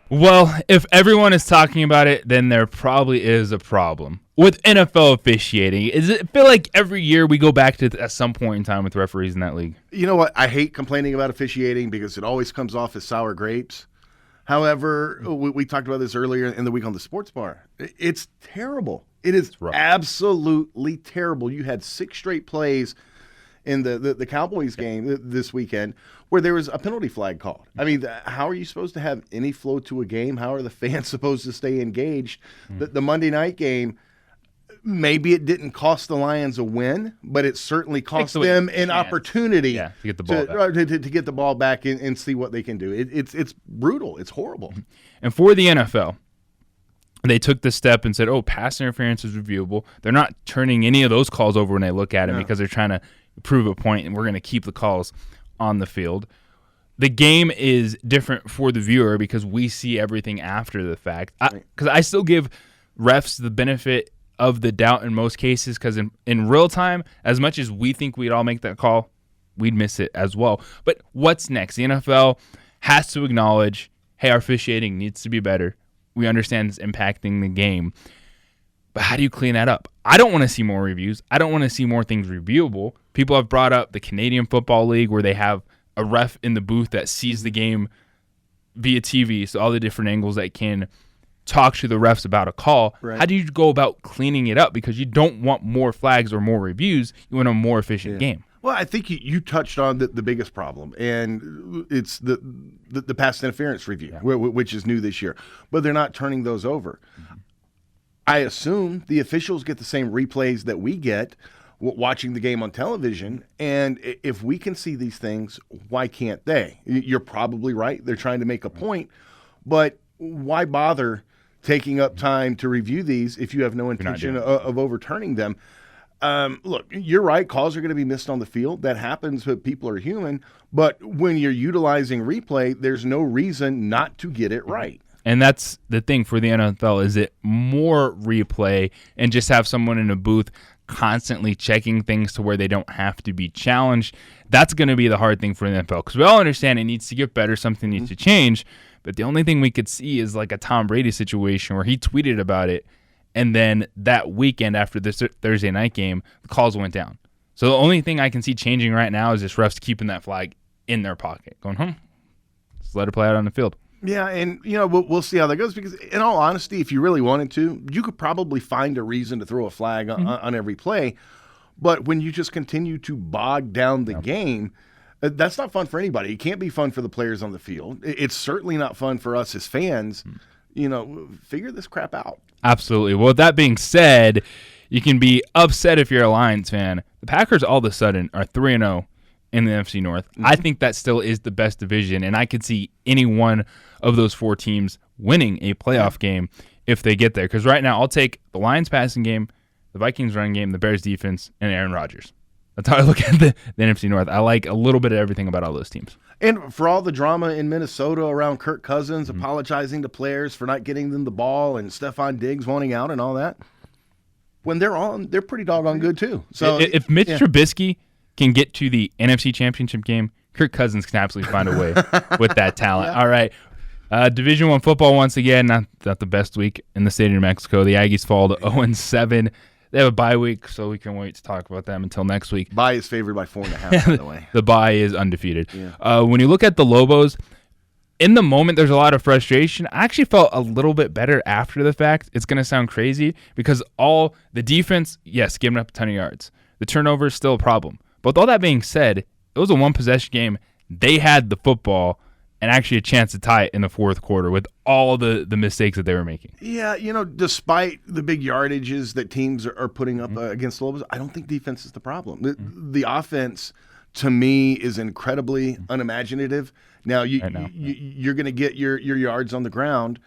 Well, if everyone is talking about it, then there probably is a problem with NFL officiating. Is it feel like every year we go back to at some point in time with referees in that league? You know what? I hate complaining about officiating because it always comes off as sour grapes. However, we talked about this earlier in the week on the sports bar. It's terrible. It is absolutely terrible. You had 6 straight plays in the Cowboys game this weekend where there was a penalty flag called. I mean, how are you supposed to have any flow to a game? How are the fans supposed to stay engaged? The Monday night game, maybe it didn't cost the Lions a win, but it certainly cost them an opportunity to get the ball back. To get the ball back and see what they can do. It's brutal. It's horrible. And for the NFL, they took the step and said, pass interference is reviewable. They're not turning any of those calls over when they look at it because they're trying to prove a point, and we're going to keep the calls on the field. The game is different for the viewer because we see everything after the fact. Because I still give refs the benefit of the doubt in most cases because in real time, as much as we think we'd all make that call, we'd miss it as well. But what's next? The NFL has to acknowledge, hey, our officiating needs to be better. We understand it's impacting the game. But how do you clean that up? I don't want to see more reviews. I don't want to see more things reviewable. People have brought up the Canadian Football League where they have a ref in the booth that sees the game via TV, so all the different angles that can talk to the refs about a call. Right. How do you go about cleaning it up? Because you don't want more flags or more reviews. You want a more efficient game. Well, I think you touched on the biggest problem, and it's the pass interference review, which is new this year. But they're not turning those over. Mm-hmm. I assume the officials get the same replays that we get watching the game on television, and if we can see these things, why can't they? You're probably right. They're trying to make a point, but why bother taking up time to review these if you have no intention of overturning them? Look, you're right. Calls are going to be missed on the field. That happens, but people are human. But when you're utilizing replay, there's no reason not to get it right. And that's the thing for the NFL, is it more replay and just have someone in a booth constantly checking things to where they don't have to be challenged. That's going to be the hard thing for the NFL because we all understand it needs to get better, something needs to change. But the only thing we could see is like a Tom Brady situation where he tweeted about it, and then that weekend after this Thursday night game, the calls went down. So the only thing I can see changing right now is just refs keeping that flag in their pocket, going, just let it play out on the field. Yeah, and we'll see how that goes because, in all honesty, if you really wanted to, you could probably find a reason to throw a flag on every play. But when you just continue to bog down the game, that's not fun for anybody. It can't be fun for the players on the field. It's certainly not fun for us as fans. Figure this crap out. Absolutely. Well, with that being said, you can be upset if you're a Lions fan. The Packers all of a sudden are 3-0 in the NFC North. Mm-hmm. I think that still is the best division, and I could see any one of those 4 teams winning a playoff game if they get there. Because right now, I'll take the Lions passing game, the Vikings running game, the Bears defense, and Aaron Rodgers. That's how I look at the NFC North. I like a little bit of everything about all those teams. And for all the drama in Minnesota around Kirk Cousins apologizing to players for not getting them the ball and Stephon Diggs wanting out and all that, when they're on, they're pretty doggone good too. So if Mitch Trubisky can get to the NFC Championship game, Kirk Cousins can absolutely find a way with that talent. Yeah. All right. Division I football once again, not the best week in the state of New Mexico. The Aggies fall to 0-7. They have a bye week, so we can wait to talk about them until next week. Bye is favored by 4.5, by the way. The bye is undefeated. Yeah. When you look at the Lobos, in the moment, there's a lot of frustration. I actually felt a little bit better after the fact. It's going to sound crazy because all the defense, yes, giving up a ton of yards. The turnover is still a problem. But with all that being said, it was a one-possession game. They had the football and actually a chance to tie it in the fourth quarter with all the mistakes that they were making. Yeah, despite the big yardages that teams are putting up against the Lobos, I don't think defense is the problem. The offense, to me, is incredibly unimaginative. Now, you're going to get your yards on the ground.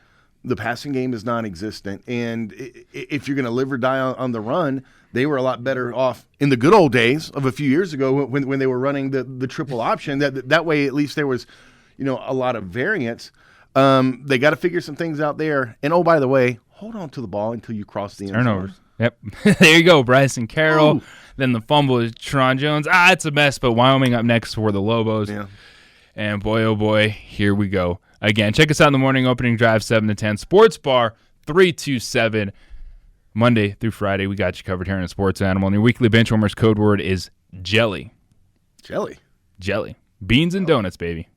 The passing game is non-existent. And if you're going to live or die on the run, they were a lot better off in the good old days of a few years ago when they were running the triple option. That way, at least there was a lot of variance. They got to figure some things out there. And, oh, by the way, hold on to the ball until you cross the end zone. Turnovers. Yep. There you go, Bryson Carroll. Ooh. Then the fumble is Teron Jones. It's a mess, but Wyoming up next for the Lobos. Yeah. And boy, oh boy, here we go. Again, check us out in the morning opening drive, 7 to 10. Sports Bar, 327. Monday through Friday, we got you covered here on Sports Animal. And your weekly Benchwarmers code word is jelly. Jelly. Jelly. Beans and donuts, baby.